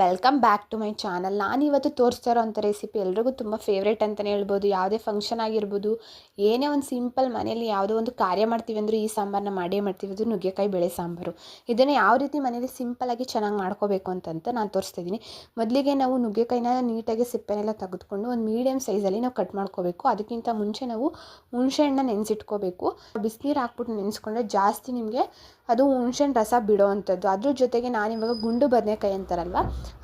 Welcome back to my channel. ನಾನಿವತ್ತು ತೋರಿಸ್ತಾ ಇರೋಂಥ ರೆಸಿಪಿ ಎಲ್ರಿಗೂ ತುಂಬ ಫೇವ್ರೇಟ್ ಅಂತಲೇ ಹೇಳ್ಬೋದು. ಯಾವುದೇ ಫಂಕ್ಷನ್ ಆಗಿರ್ಬೋದು, ಏನೇ ಒಂದು ಸಿಂಪಲ್ ಮನೇಲಿ ಯಾವುದೋ ಒಂದು ಕಾರ್ಯ ಮಾಡ್ತೀವಿ ಅಂದರೂ ಈ ಸಾಂಬಾರನ್ನ ಮಾಡೇ ಮಾಡ್ತೀವಿ. ಅದು ನುಗ್ಗೆಕಾಯಿ ಬೇಳೆ ಸಾಂಬಾರು. ಇದನ್ನು ಯಾವ ರೀತಿ ಮನೇಲಿ ಸಿಂಪಲಾಗಿ ಚೆನ್ನಾಗಿ ಮಾಡ್ಕೋಬೇಕು ಅಂತ ನಾನು ತೋರಿಸ್ತಾ ಇದ್ದೀನಿ. ಮೊದಲಿಗೆ ನಾವು ನುಗ್ಗೆಕಾಯಿನ ನೀಟಾಗಿ ಸಿಪ್ಪೆನೆಲ್ಲ ತೆಗೆದುಕೊಂಡು ಒಂದು ಮೀಡಿಯಮ್ ಸೈಜಲ್ಲಿ ನಾವು ಕಟ್ ಮಾಡ್ಕೋಬೇಕು. ಅದಕ್ಕಿಂತ ಮುಂಚೆ ನಾವು ಹುಣಸೆಹಣ್ಣು ನೆನೆಸಿಟ್ಕೋಬೇಕು. ಬಿಸಿನೀರು ಹಾಕ್ಬಿಟ್ಟು ನೆನೆಸ್ಕೊಂಡ್ರೆ ಜಾಸ್ತಿ ನಿಮಗೆ ಅದು ಹುಣಸೆಹಣ್ಣು ರಸ ಬಿಡೋ ಅಂಥದ್ದು. ಅದ್ರ ಜೊತೆಗೆ ನಾನಿವಾಗ ಗುಂಡು ಬದನೆಕಾಯಿ ಅಂತಾರಲ್ವ,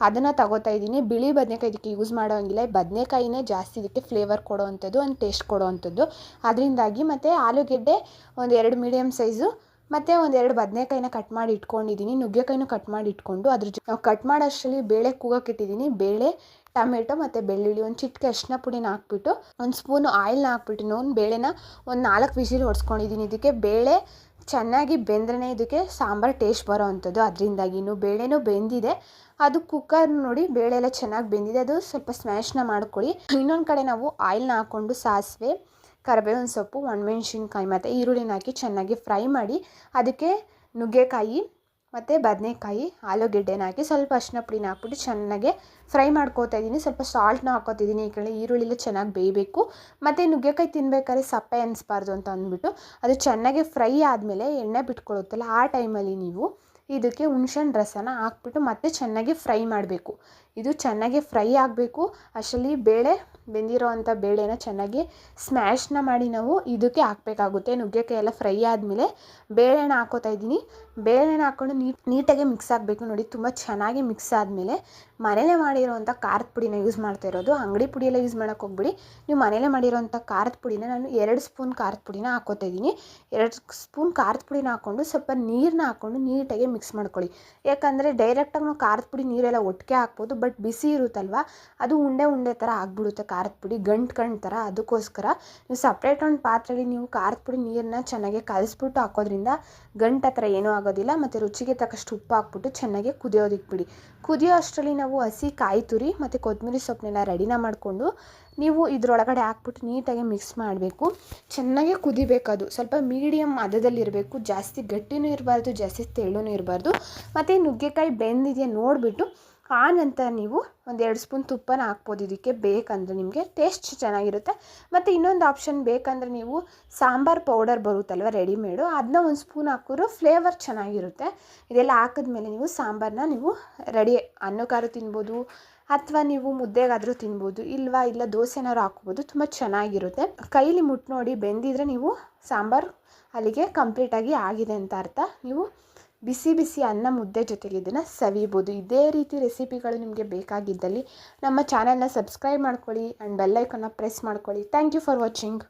ಅದನ್ನು ತಗೋತಾ ಇದ್ದೀನಿ. ಬಿಳಿ ಬದನೆಕಾಯಿ ಇದಕ್ಕೆ ಯೂಸ್ ಮಾಡೋಂಗಿಲ್ಲ. ಬದನೆಕಾಯಿನೇ ಜಾಸ್ತಿ ಇದಕ್ಕೆ ಫ್ಲೇವರ್ ಕೊಡೋ ಅಂಥದ್ದು, ಒಂದು ಟೇಸ್ಟ್ ಕೊಡೋ ಅಂಥದ್ದು. ಅದರಿಂದಾಗಿ ಮತ್ತು ಆಲೂಗೆಡ್ಡೆ ಒಂದು 2 ಮೀಡಿಯಮ್ ಸೈಜು ಮತ್ತು ಒಂದು 2 ಬದನೆಕಾಯಿನ ಕಟ್ ಮಾಡಿ ಇಟ್ಕೊಂಡಿದ್ದೀನಿ. ನುಗ್ಗೆಕಾಯಿನೂ ಕಟ್ ಮಾಡಿ ಇಟ್ಕೊಂಡು ಅದ್ರ ನಾವು ಕಟ್ ಮಾಡೋಷ್ಟರಲ್ಲಿ ಬೇಳೆ ಕೂಗೋಕ್ಕಿಟ್ಟಿದ್ದೀನಿ. ಬೇಳೆ, ಟೊಮೆಟೊ ಮತ್ತು ಬೆಳ್ಳುಳ್ಳಿ, ಒಂದು ಚಿಟಿಕೆ ಅರಿಶಿನ ಪುಡಿನ ಹಾಕ್ಬಿಟ್ಟು ಒಂದು ಸ್ಪೂನು ಆಯಿಲ್ನ ಹಾಕ್ಬಿಟ್ಟು ನಾನು ಬೇಳೆನ ಒಂದು 4 ವಿಸಿಲ್ ಹೊಡ್ಸ್ಕೊಂಡಿದ್ದೀನಿ. ಇದಕ್ಕೆ ಬೇಳೆ ಚೆನ್ನಾಗಿ ಬೆಂದ್ರೇ ಇದಕ್ಕೆ ಸಾಂಬಾರು ಟೇಸ್ಟ್ ಬರೋ ಅಂಥದ್ದು. ಅದರಿಂದಾಗಿ ಬೇಳೆನೂ ಬೆಂದಿದೆ. ಅದು ಕುಕ್ಕರ್ ನೋಡಿ, ಬೇಳೆ ಎಲ್ಲ ಚೆನ್ನಾಗಿ ಬೆಂದಿದೆ. ಅದು ಸ್ವಲ್ಪ ಸ್ಮ್ಯಾಶ್ನ ಮಾಡ್ಕೊಳ್ಳಿ. ಇನ್ನೊಂದು ಕಡೆ ನಾವು ಆಯಿಲ್ನ ಹಾಕ್ಕೊಂಡು ಸಾಸಿವೆ, ಕರಿಬೇವಿನ ಸೊಪ್ಪು, ಒಣಮೆಣ್ಸಿನ್ಕಾಯಿ ಮತ್ತು ಈರುಳ್ಳಿನ ಹಾಕಿ ಚೆನ್ನಾಗಿ ಫ್ರೈ ಮಾಡಿ ಅದಕ್ಕೆ ನುಗ್ಗೆಕಾಯಿ ಮತ್ತು ಬದನೆಕಾಯಿ, ಆಲೂಗೆಡ್ಡೆನ ಹಾಕಿ ಸ್ವಲ್ಪ ಅರಿಶಿನ ಪುಡಿನ ಹಾಕ್ಬಿಟ್ಟು ಚೆನ್ನಾಗಿ ಫ್ರೈ ಮಾಡ್ಕೋತಾ ಇದ್ದೀನಿ. ಸ್ವಲ್ಪ ಸಾಲ್ಟ್ನ ಹಾಕೋತಿದ್ದೀನಿ. ಈ ಕಡೆ ಈರುಳ್ಳಿಲ್ಲ ಚೆನ್ನಾಗಿ ಬೇಯಬೇಕು. ಮತ್ತು ನುಗ್ಗೆಕಾಯಿ ತಿನ್ಬೇಕಾದ್ರೆ ಸಪ್ಪೆ ಅನಿಸ್ಬಾರ್ದು ಅಂತ ಅಂದ್ಬಿಟ್ಟು ಅದು ಚೆನ್ನಾಗಿ ಫ್ರೈ ಆದಮೇಲೆ ಎಣ್ಣೆ ಬಿಟ್ಕೊಳ್ಳುತ್ತಲ್ಲ, ಆ ಟೈಮಲ್ಲಿ ನೀವು ಇದಕ್ಕೆ ಹುಣಸೆಹಣ್ಣು ರಸನ ಹಾಕ್ಬಿಟ್ಟು ಮತ್ತೆ ಚೆನ್ನಾಗಿ ಫ್ರೈ ಮಾಡಬೇಕು. ಇದು ಚೆನ್ನಾಗಿ ಫ್ರೈ ಆಗಬೇಕು. ಅಷ್ಟರಲ್ಲಿ ಬೇಳೆ ಬೆಂದಿರೋ ಅಂಥ ಬೇಳೆನ ಚೆನ್ನಾಗಿ ಸ್ಮ್ಯಾಶ್ನ ಮಾಡಿ ನಾವು ಇದಕ್ಕೆ ಹಾಕಬೇಕಾಗುತ್ತೆ. ನುಗ್ಗೆಕಾಯಿ ಎಲ್ಲ ಫ್ರೈ ಆದಮೇಲೆ ಬೇಳೆನ ಹಾಕೋತಾ ಇದ್ದೀನಿ. ಬೇಳೆನ ಹಾಕ್ಕೊಂಡು ನೀಟಾಗಿ ಮಿಕ್ಸ್ ಆಗಬೇಕು. ನೋಡಿ, ತುಂಬ ಚೆನ್ನಾಗಿ ಮಿಕ್ಸ್ ಆದಮೇಲೆ ಮನೇಲೇ ಮಾಡಿರೋವಂಥ ಖಾರದ ಪುಡಿನ ಯೂಸ್ ಮಾಡ್ತಾ ಇರೋದು. ಅಂಗಡಿ ಪುಡಿಯೆಲ್ಲ ಯೂಸ್ ಮಾಡೋಕ್ಕೆ ಹೋಗ್ಬಿಡಿ. ನೀವು ಮನೇಲೇ ಮಾಡಿರೋವಂಥ ಖಾರದ ಪುಡಿನ ನಾನು 2 ಸ್ಪೂನ್ ಖಾರದ ಪುಡಿನ ಹಾಕೋತಾ ಇದ್ದೀನಿ. 2 ಸ್ಪೂನ್ ಖಾರದ ಪುಡಿನ ಹಾಕ್ಕೊಂಡು ಸ್ವಲ್ಪ ನೀರನ್ನ ಹಾಕ್ಕೊಂಡು ನೀಟಾಗಿ ಮಿಕ್ಸ್ ಮಾಡ್ಕೊಳ್ಳಿ. ಯಾಕಂದರೆ ಡೈರೆಕ್ಟಾಗಿ ನಾವು ಖಾರದ ಪುಡಿ ನೀರೆಲ್ಲ ಒಟ್ಟಿಗೆ ಹಾಕ್ಬೋದು, ಬಟ್ ಬಿಸಿ ಇರುತ್ತಲ್ವ, ಅದು ಉಂಡೆ ಥರ ಆಗಿಬಿಡುತ್ತೆ ಖಾರದ ಪುಡಿ, ಗಂಟು ಥರ. ಅದಕ್ಕೋಸ್ಕರ ನೀವು ಸಪ್ರೇಟ್ ಒಂದು ಪಾತ್ರೆಯಲ್ಲಿ ನೀವು ಖಾರದ ಪುಡಿ ನೀರನ್ನ ಚೆನ್ನಾಗಿ ಕಲಿಸ್ಬಿಟ್ಟು ಹಾಕೋದ್ರಿಂದ ಗಂಟು ಹತ್ರ ಏನೂ ಆಗೋದಿಲ್ಲ. ಮತ್ತು ರುಚಿಗೆ ತಕ್ಕಷ್ಟು ಉಪ್ಪು ಹಾಕ್ಬಿಟ್ಟು ಚೆನ್ನಾಗಿ ಕುದಿಯೋದಕ್ಕೆ ಬಿಡಿ. ಕುದಿಯೋ ಅಷ್ಟರಲ್ಲಿ ನಾವು ಹಸಿ ಕಾಯಿ ತುರಿ ಮತ್ತು ಕೊತ್ತಂಬರಿ ಸೊಪ್ಪನ್ನೆಲ್ಲ ರೆಡಿನ ಮಾಡಿಕೊಂಡು ನೀವು ಇದರೊಳಗಡೆ ಹಾಕ್ಬಿಟ್ಟು ನೀಟಾಗಿ ಮಿಕ್ಸ್ ಮಾಡಬೇಕು. ಚೆನ್ನಾಗಿ ಕುದಿಬೇಕದು. ಸ್ವಲ್ಪ ಮೀಡಿಯಮ್ ಹದದಲ್ಲಿರಬೇಕು. ಜಾಸ್ತಿ ಗಟ್ಟಿನೂ ಇರಬಾರ್ದು, ಜಾಸ್ತಿ ತೆಳ್ಳೂ ಇರಬಾರ್ದು. ಮತ್ತು ನುಗ್ಗೆಕಾಯಿ ಬೆಂದಿದೆಯಾ ನೋಡಿಬಿಟ್ಟು ಆ ನಂತರ ನೀವು ಒಂದು 2 ಸ್ಪೂನ್ ತುಪ್ಪನ ಹಾಕ್ಬೋದು. ಇದಕ್ಕೆ ಬೇಕಂದರೆ ನಿಮಗೆ ಟೇಸ್ಟ್ ಚೆನ್ನಾಗಿರುತ್ತೆ. ಮತ್ತು ಇನ್ನೊಂದು ಆಪ್ಷನ್ ಬೇಕಂದರೆ ನೀವು ಸಾಂಬಾರು ಪೌಡರ್ ಬರುತ್ತಲ್ವ ರೆಡಿಮೇಡು, ಅದನ್ನ ಒಂದು ಸ್ಪೂನ್ ಹಾಕಿದ್ರು ಫ್ಲೇವರ್ ಚೆನ್ನಾಗಿರುತ್ತೆ. ಇದೆಲ್ಲ ಹಾಕಿದ್ಮೇಲೆ ನೀವು ಸಾಂಬಾರನ್ನ ನೀವು ರೆಡಿ ಅನ್ನಕ್ಕಾದ್ರೂ ತಿನ್ಬೋದು, ಅಥವಾ ನೀವು ಮುದ್ದೆಗಾದರೂ ತಿನ್ಬೋದು, ಇಲ್ಲ ದೋಸೆನಾರು ಹಾಕ್ಬೋದು. ತುಂಬ ಚೆನ್ನಾಗಿರುತ್ತೆ. ಕೈಲಿ ಮುಟ್ಟು ನೋಡಿ ಬೆಂದಿದ್ರೆ ನೀವು ಸಾಂಬಾರು ಅಲ್ಲಿಗೆ ಕಂಪ್ಲೀಟಾಗಿ ಆಗಿದೆ ಅಂತ ಅರ್ಥ. ನೀವು ಬಿಸಿ ಬಿಸಿ ಅನ್ನ ಮುದ್ದೆ ಜೊತೆಗೆ ಇದನ್ನು ಸವಿಬೋದು. ಇದೇ ರೀತಿ ರೆಸಿಪಿಗಳು ನಿಮಗೆ ಬೇಕಾಗಿದ್ದಲ್ಲಿ ನಮ್ಮ ಚಾನಲ್ನ ಸಬ್ಸ್ಕ್ರೈಬ್ ಮಾಡ್ಕೊಳ್ಳಿ ಆ್ಯಂಡ್ ಬೆಲ್ ಐಕಾನ್ನ ಪ್ರೆಸ್ ಮಾಡ್ಕೊಳ್ಳಿ. Thank you for watching.